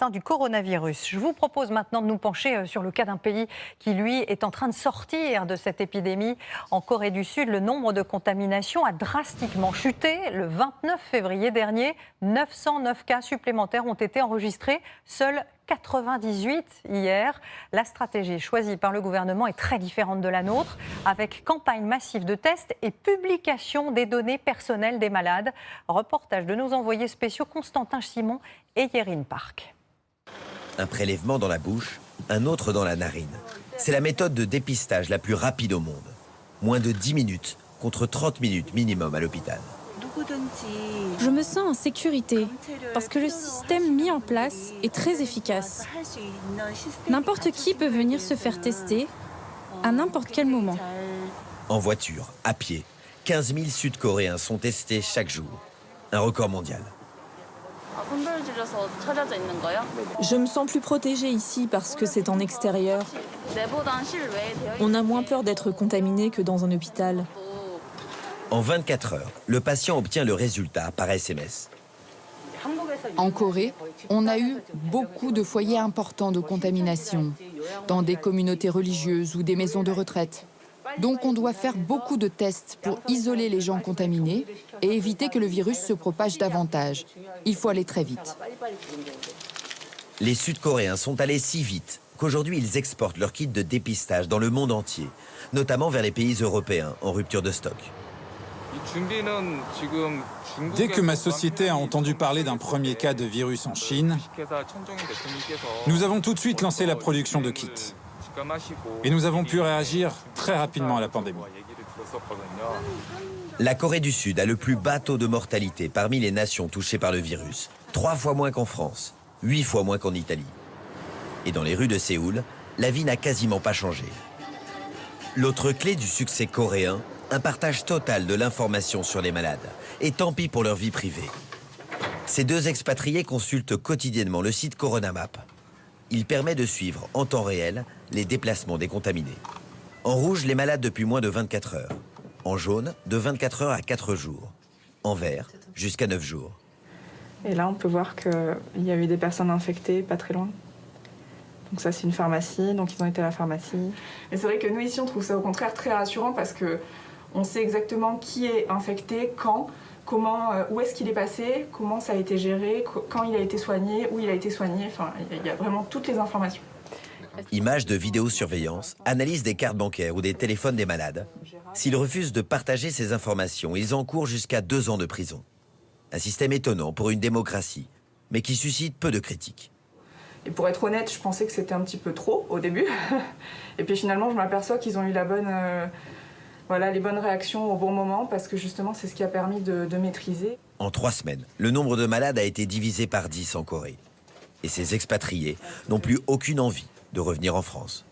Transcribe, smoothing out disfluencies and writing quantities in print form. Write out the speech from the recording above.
atteints du coronavirus. Je vous propose maintenant de nous pencher sur le cas d'un pays qui, lui, est en train de sortir de cette épidémie. En Corée du Sud, le nombre de contaminations a drastiquement chuté. Le 29 février dernier, 909 cas supplémentaires ont été enregistrés. Seuls 98 hier. La stratégie choisie par le gouvernement est très différente de la nôtre, avec campagne massive de tests et publication des données personnelles des malades. Reportage de nos envoyés spéciaux Constantin Simon et Yerine Park. Un prélèvement dans la bouche, un autre dans la narine. C'est la méthode de dépistage la plus rapide au monde. Moins de 10 minutes contre 30 minutes minimum à l'hôpital. Je me sens en sécurité parce que le système mis en place est très efficace. N'importe qui peut venir se faire tester à n'importe quel moment. En voiture, à pied, 15 000 Sud-Coréens sont testés chaque jour. Un record mondial. Je me sens plus protégée ici parce que c'est en extérieur. On a moins peur d'être contaminé que dans un hôpital. En 24 heures, le patient obtient le résultat par SMS. En Corée, on a eu beaucoup de foyers importants de contamination, dans des communautés religieuses ou des maisons de retraite. Donc on doit faire beaucoup de tests pour isoler les gens contaminés et éviter que le virus se propage davantage. Il faut aller très vite. Les Sud-Coréens sont allés si vite qu'aujourd'hui ils exportent leurs kits de dépistage dans le monde entier, notamment vers les pays européens en rupture de stock. Dès que ma société a entendu parler d'un premier cas de virus en Chine, nous avons tout de suite lancé la production de kits. Et nous avons pu réagir très rapidement à la pandémie. La Corée du Sud a le plus bas taux de mortalité parmi les nations touchées par le virus. 3 fois moins qu'en France, 8 fois moins qu'en Italie. Et dans les rues de Séoul, la vie n'a quasiment pas changé. L'autre clé du succès coréen, un partage total de l'information sur les malades. Et tant pis pour leur vie privée. Ces deux expatriés consultent quotidiennement le site Coronamap. Il permet de suivre en temps réel les déplacements des contaminés. En rouge, les malades depuis moins de 24 heures. En jaune, de 24 heures à 4 jours. En vert, jusqu'à 9 jours. Et là, on peut voir qu'il y a eu des personnes infectées pas très loin. Donc ça, c'est une pharmacie, donc ils ont été à la pharmacie. Et c'est vrai que nous, ici, on trouve ça au contraire très rassurant parce qu'on sait exactement qui est infecté, quand, comment, où est-ce qu'il est passé, comment ça a été géré, quand il a été soigné, où il a été soigné. Enfin, il y a vraiment toutes les informations. Images de vidéosurveillance, analyse des cartes bancaires ou des téléphones des malades. S'ils refusent de partager ces informations, ils encourent jusqu'à 2 ans de prison. Un système étonnant pour une démocratie, mais qui suscite peu de critiques. Et pour être honnête, je pensais que c'était un petit peu trop au début. Et puis finalement, je m'aperçois qu'ils ont eu les bonnes réactions au bon moment parce que justement, c'est ce qui a permis de maîtriser. En 3 semaines, le nombre de malades a été divisé par 10 en Corée. Et ces expatriés n'ont plus aucune envie de revenir en France.